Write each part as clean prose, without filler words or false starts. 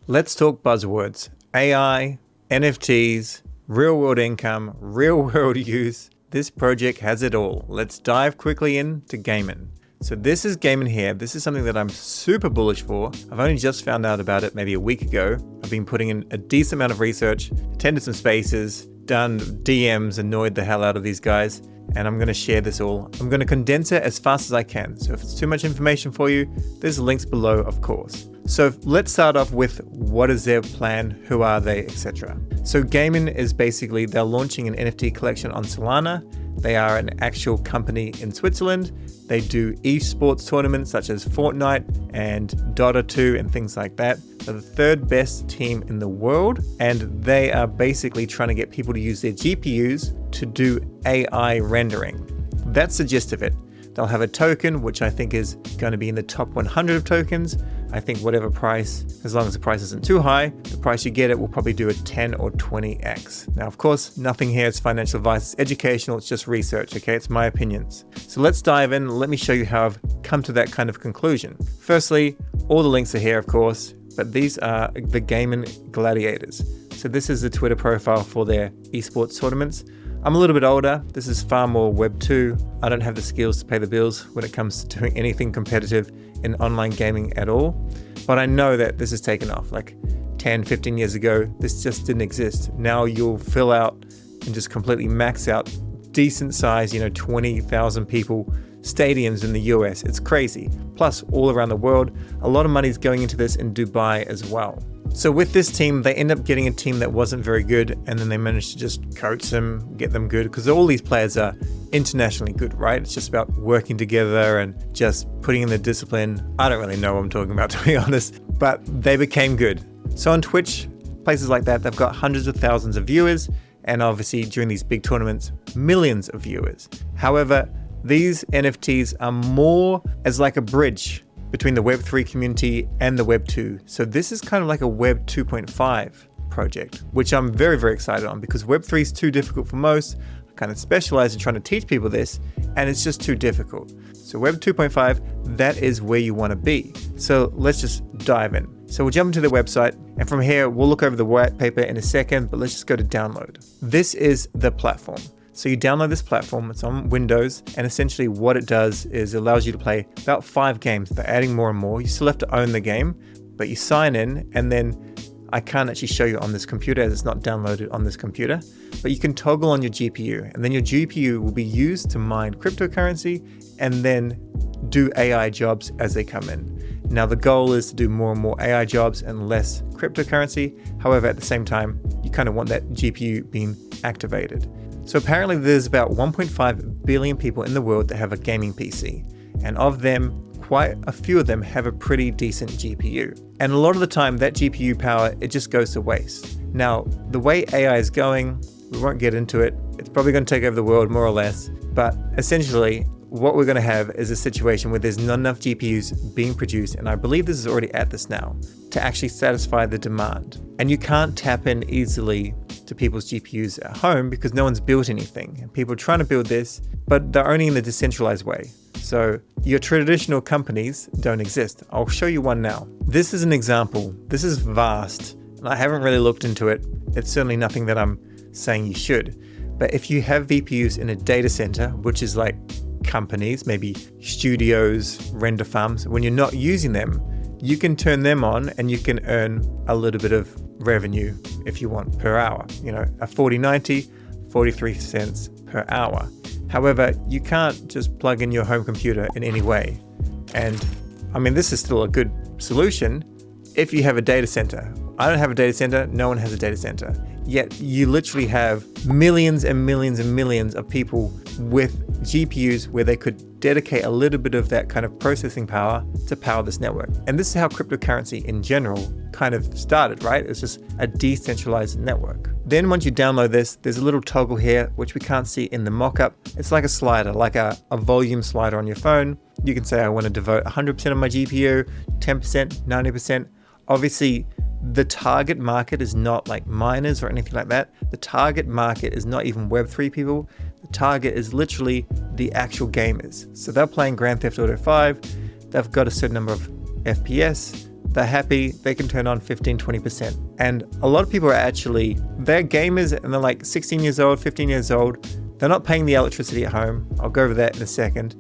Let's talk buzzwords. AI, NFTs, real world income, real world use. This project has it all. Let's dive quickly into Gaimin. So this is Gaimin here. This is something that I'm super bullish for. I've only just found out about it maybe a week ago. I've been putting in a decent amount of research, attended some spaces, done DMs, annoyed the hell out of these guys, and I'm going to share this all. I'm going to condense it as fast as I can. So if it's too much information for you, there's links below, of course. So let's start off with what is their plan, who are they, etc. So Gaimin is basically, they're launching an NFT collection on Solana. They are an actual company in Switzerland. They do esports tournaments such as Fortnite and Dota 2 and things like that. They're the third best team in the world, and they are basically trying to get people to use their GPUs to do AI rendering. That's the gist of it. They'll have a token, which I think is going to be in the top 100 of tokens. I think whatever price, as long as the price isn't too high, the price you get it will probably do a 10 or 20x. Now, of course, nothing here is financial advice. It's educational. It's just research, okay? It's my opinions. So let's dive in. Let me show you how I've come to that kind of conclusion. Firstly, all the links are here, of course, but these are the Gaimin Gladiators. So this is the Twitter profile for their esports tournaments. I'm a little bit older. This is far more Web 2. I don't have the skills to pay the bills when it comes to doing anything competitive in online gaming at all. But I know that this has taken off. Like 10, 15 years ago, this just didn't exist. Now you'll fill out and just completely max out decent size, 20,000 people stadiums in the US. It's crazy. Plus all around the world, a lot of money is going into this in Dubai as well. So with this team, they end up getting a team that wasn't very good, and then they managed to just coach them, get them good, because all these players are internationally good, right? It's just about working together and just putting in the discipline. I don't really know what I'm talking about, to be honest, but they became good. So on Twitch, places like that, they've got hundreds of thousands of viewers, and obviously during these big tournaments, millions of viewers. However, these NFTs are more as like a bridge between the Web3 community and the Web 2. So this is kind of like a Web 2.5 project, which I'm very, very excited on, because Web 3 is too difficult for most. I kind of specialize in trying to teach people this, and it's just too difficult. So Web 2.5, that is where you want to be. So let's just dive in. So we'll jump into the website, and from here, we'll look over the white paper in a second, but let's just go to download. This is the platform. So you download this platform, it's on Windows, and essentially what it does is it allows you to play about 5 games. They're adding more and more. You still have to own the game, but you sign in, and then I can't actually show you on this computer as it's not downloaded on this computer, but you can toggle on your GPU, and then your GPU will be used to mine cryptocurrency and then do AI jobs as they come in. Now the goal is to do more and more AI jobs and less cryptocurrency. However, at the same time, you kind of want that GPU being activated. So apparently there's about 1.5 billion people in the world that have a gaming PC, and of them, quite a few of them have a pretty decent GPU. And a lot of the time that GPU power, it just goes to waste. Now, the way AI is going, we won't get into it. It's probably going to take over the world more or less, but essentially what we're going to have is a situation where there's not enough GPUs being produced, and I believe this is already at this now, to actually satisfy the demand. And you can't tap in easily to people's GPUs at home because no one's built anything. And people are trying to build this, but they're only in the decentralized way. So your traditional companies don't exist. I'll show you one now. This is an example. This is vast, and I haven't really looked into it. It's certainly nothing that I'm saying you should. But if you have VPUs in a data center, which is like companies, maybe studios, render farms, when you're not using them, you can turn them on and you can earn a little bit of revenue if you want per hour, a 4090, 43 cents per hour. However, you can't just plug in your home computer in any way. And I mean, this is still a good solution if you have a data center. I don't have a data center. No one has a data center. Yet you literally have millions and millions and millions of people with GPUs where they could dedicate a little bit of that kind of processing power to power this network. And this is how cryptocurrency in general kind of started, right? It's just a decentralized network. Then once you download this, there's a little toggle here, which we can't see in the mockup. It's like a slider, like a volume slider on your phone. You can say, I want to devote 100% of my GPU, 10%, 90%. Obviously, the target market is not like miners or anything like that. The target market is not even Web3 people. The target is literally the actual gamers. So they're playing Grand Theft Auto 5. They've got a certain number of FPS. they're happy, they can turn on 15, 20%. And a lot of people are actually, they're gamers and they're like 16 years old, 15 years old. They're not paying the electricity at home. I'll go over that in a second.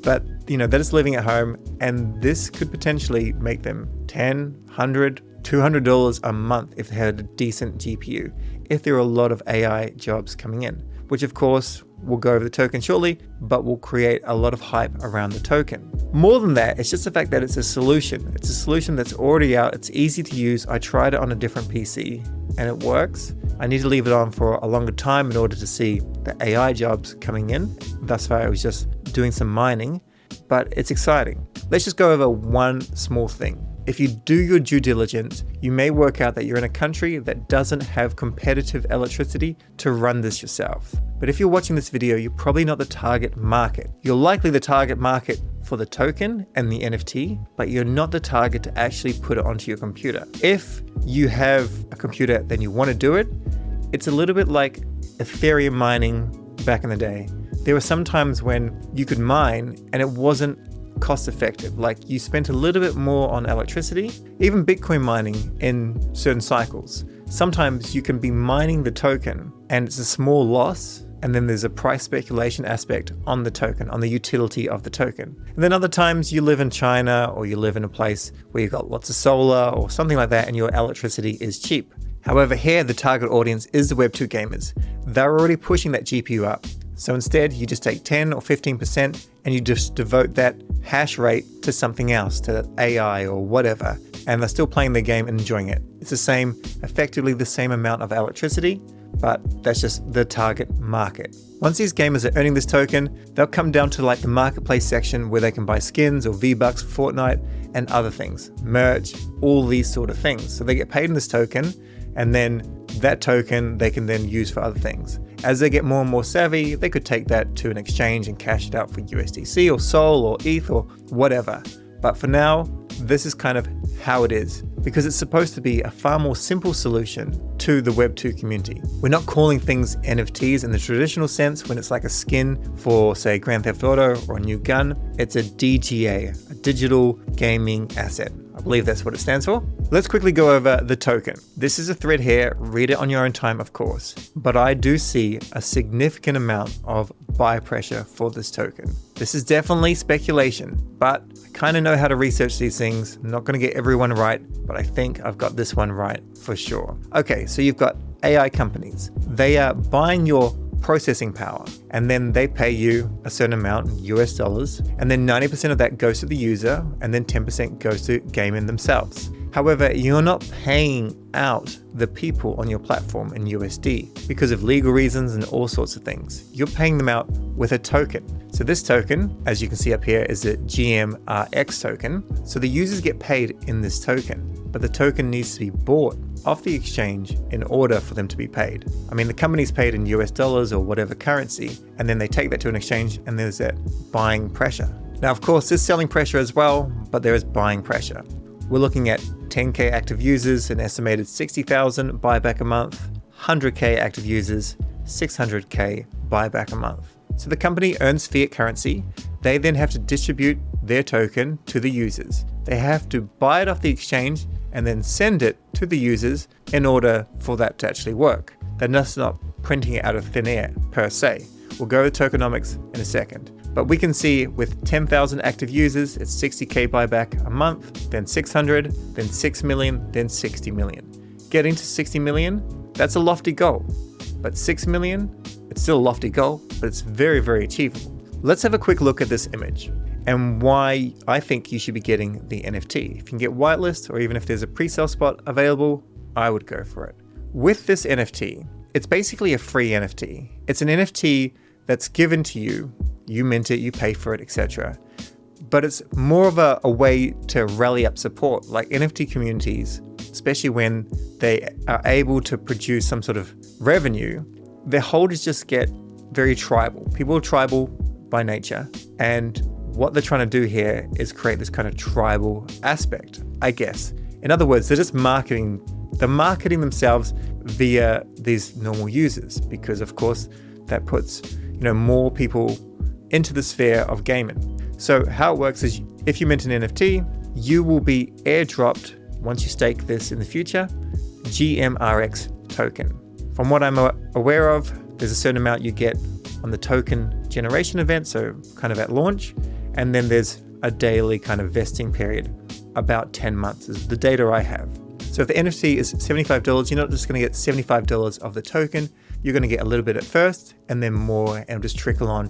But, they're just living at home, and this could potentially make them $10, $100, $200 a month if they had a decent GPU, if there are a lot of AI jobs coming in, which of course we'll go over the token shortly, but will create a lot of hype around the token. More than that, it's just the fact that it's a solution. It's a solution that's already out. It's easy to use. I tried it on a different PC and it works. I need to leave it on for a longer time in order to see the AI jobs coming in. Thus far, I was just doing some mining, but it's exciting. Let's just go over one small thing. If you do your due diligence, you may work out that you're in a country that doesn't have competitive electricity to run this yourself. But if you're watching this video, you're probably not the target market. You're likely the target market for the token and the NFT, but you're not the target to actually put it onto your computer. If you have a computer, then you want to do it. It's a little bit like Ethereum mining back in the day. There were some times when you could mine and it wasn't cost effective. Like you spent a little bit more on electricity, even Bitcoin mining in certain cycles. Sometimes you can be mining the token and it's a small loss, and then there's a price speculation aspect on the token, on the utility of the token. And then other times you live in China or you live in a place where you've got lots of solar or something like that and your electricity is cheap. However, here the target audience is the Web2 gamers. They're already pushing that GPU up. So instead, you just take 10 or 15% and you just devote that hash rate to something else, to AI or whatever, and they're still playing the game and enjoying it. It's effectively the same amount of electricity, but that's just the target market. Once these gamers are earning this token, they'll come down to like the marketplace section where they can buy skins or V-Bucks for Fortnite and other things, merch, all these sort of things. So they get paid in this token, and then that token they can then use for other things. As they get more and more savvy, they could take that to an exchange and cash it out for USDC or Sol or ETH or whatever. But for now, this is kind of how it is, because it's supposed to be a far more simple solution to the Web2 community. We're not calling things NFTs in the traditional sense when it's like a skin for, say, Grand Theft Auto or a new gun. It's a DGA, a digital gaming asset. I believe that's what it stands for. Let's quickly go over the token. This is a thread here. Read it on your own time, of course. But I do see a significant amount of buy pressure for this token. This is definitely speculation, but I kind of know how to research these things. I'm not going to get everyone right, but I think I've got this one right for sure. Okay, so you've got AI companies. They are buying your processing power, and then they pay you a certain amount in US dollars, and then 90% of that goes to the user, and then 10% goes to Gaimin themselves. However, you're not paying out the people on your platform in USD because of legal reasons and all sorts of things. You're paying them out with a token. So this token, as you can see up here, is a GMRX token. So the users get paid in this token, but the token needs to be bought off the exchange in order for them to be paid. I mean, the company's paid in US dollars or whatever currency, and then they take that to an exchange and there's that buying pressure. Now, of course, there's selling pressure as well, but there is buying pressure. We're looking at 10K active users, an estimated 60,000 buyback a month, 100K active users, 600K buyback a month. So the company earns fiat currency. They then have to distribute their token to the users. They have to buy it off the exchange and then send it to the users in order for that to actually work. They're just not printing it out of thin air per se. We'll go to tokenomics in a second. But we can see with 10,000 active users, it's 60K buyback a month, then 600, then 6 million, then 60 million. Getting to 60 million, that's a lofty goal. But 6 million, it's still a lofty goal, but it's very, very achievable. Let's have a quick look at this image and why I think you should be getting the NFT. If you can get whitelist, or even if there's a pre-sale spot available, I would go for it. With this NFT, it's basically a free NFT. It's an NFT that's given to you. You mint it, you pay for it, etc. But it's more of a way to rally up support, like NFT communities, especially when they are able to produce some sort of revenue. Their holders just get very tribal. People are tribal by nature, and what they're trying to do here is create this kind of tribal aspect, I guess. In other words, they're marketing themselves via these normal users, because of course that puts more people into the sphere of gaming. So how it works is if you mint an NFT, you will be airdropped, once you stake this in the future, GMRX token. From what I'm aware of, there's a certain amount you get on the token generation event, so kind of at launch, and then there's a daily kind of vesting period, about 10 months is the data I have. So if the NFT is $75, you're not just going to get $75 of the token, you're going to get a little bit at first, and then more, and it'll just trickle on.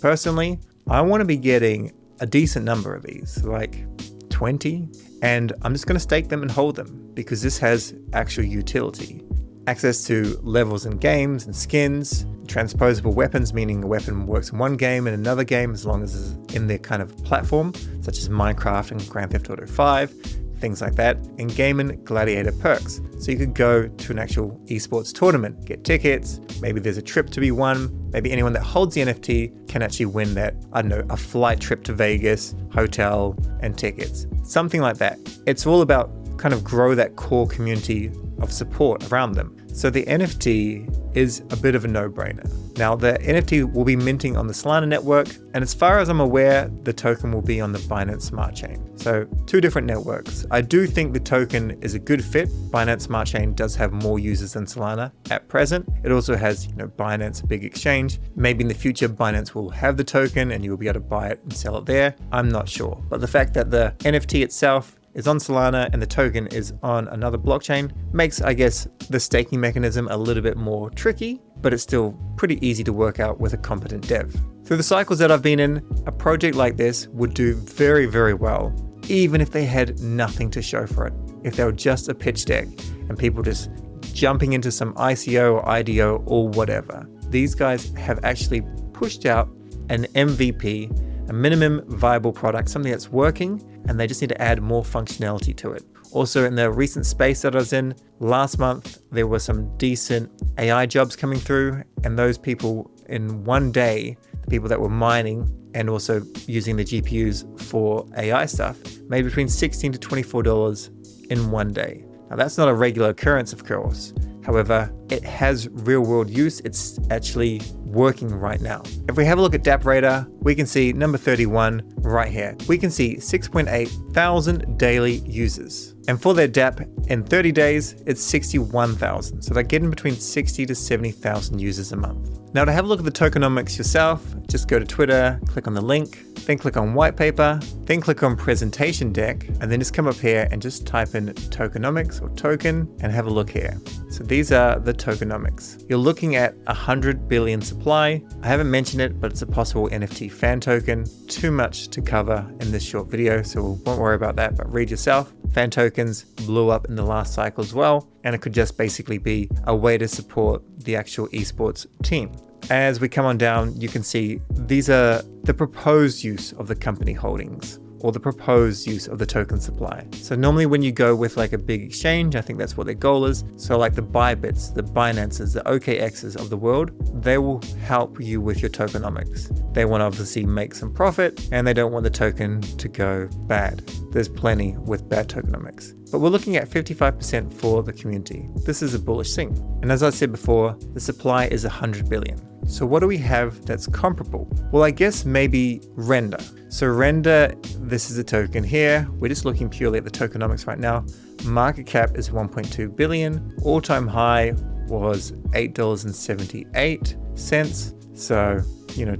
Personally, I want to be getting a decent number of these, like 20, and I'm just going to stake them and hold them because this has actual utility. Access to levels in games and skins, transposable weapons, meaning a weapon works in one game and another game as long as it's in their kind of platform, such as Minecraft and Grand Theft Auto 5, things like that, and Gaimin Gladiator perks. So you could go to an actual esports tournament, get tickets, maybe there's a trip to be won, maybe anyone that holds the NFT can actually win that, I don't know, a flight trip to Vegas, hotel, and tickets. Something like that. It's all about kind of grow that core community of support around them. So the NFT is a bit of a no-brainer. Now the NFT will be minting on the Solana network, and as far as I'm aware, the token will be on the Binance Smart Chain. So two different networks. I do think the token is a good fit. Binance Smart Chain does have more users than Solana at present. It also has, Binance, a big exchange. Maybe in the future, Binance will have the token and you'll be able to buy it and sell it there. I'm not sure. But the fact that the NFT itself is on Solana and the token is on another blockchain makes, I guess, the staking mechanism a little bit more tricky, but it's still pretty easy to work out with a competent dev. Through the cycles that I've been in, a project like this would do very, very well, even if they had nothing to show for it. If they were just a pitch deck and people just jumping into some ICO or IDO or whatever. These guys have actually pushed out an MVP, a minimum viable product, something that's working, and they just need to add more functionality to it. Also, in the recent space that I was in last month, there were some decent AI jobs coming through, and those people in one day, the people that were mining and also using the GPUs for AI stuff, made between $16 to $24 in one day. Now that's not a regular occurrence, of course. However, it has real world use. It's actually working right now. If we have a look at DApp Radar, we can see number 31 right here. We can see 6.8 thousand daily users. And for their DApp, in 30 days, it's 61,000. So they're getting between 60 to 70,000 users a month. Now to have a look at the tokenomics yourself, just go to Twitter, click on the link, then click on white paper, then click on presentation deck, and then just come up here and just type in tokenomics or token and have a look here. So these are the tokenomics. You're looking at 100 billion supply. I haven't mentioned it, but it's a possible NFT fan token. Too much to cover in this short video, so we won't worry about that, but read yourself. Fan tokens blew up in the last cycle as well, and it could just basically be a way to support the actual esports team. As we come on down, you can see these are the proposed use of the company holdings, or the proposed use of the token supply. So normally when you go with like a big exchange, I think that's what their goal is. So like the Bybits, the Binances, the OKXs of the world, they will help you with your tokenomics. They want to obviously make some profit and they don't want the token to go bad. There's plenty with bad tokenomics. But we're looking at 55% for the community. This is a bullish thing. And as I said before, the supply is 100 billion. So what do we have that's comparable? Well, I guess maybe Render. So Render, this is a token here. We're just looking purely at the tokenomics right now. Market cap is 1.2 billion. All-time high was $8.78. So,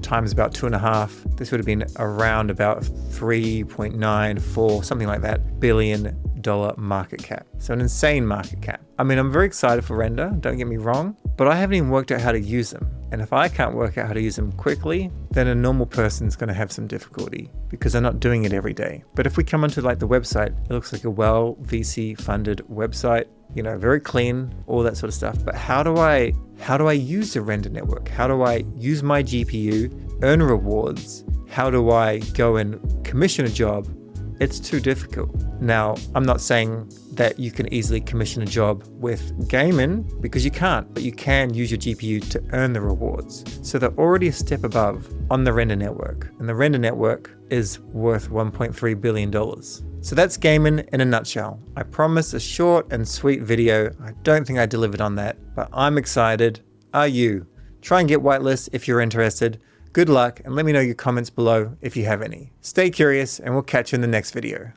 times about 2.5. This would have been around about 3.94, something like that, billion dollar market cap. So an insane market cap. I mean, I'm very excited for Render, don't get me wrong, but I haven't even worked out how to use them. And if I can't work out how to use them quickly, then a normal person's going to have some difficulty because they're not doing it every day. But if we come onto like the website, it looks like a well VC funded website, very clean, all that sort of stuff. But how do I use the Render network? How do I use my GPU, earn rewards? How do I go and commission a job? It's too difficult. Now, I'm not saying that you can easily commission a job with Gaimin because you can't, but you can use your GPU to earn the rewards. So they're already a step above on the Render network, and the Render network is worth $1.3 billion. So that's Gaimin in a nutshell. I promised a short and sweet video. I don't think I delivered on that, but I'm excited. Are you? Try and get whitelist if you're interested. Good luck, and let me know your comments below if you have any. Stay curious, and we'll catch you in the next video.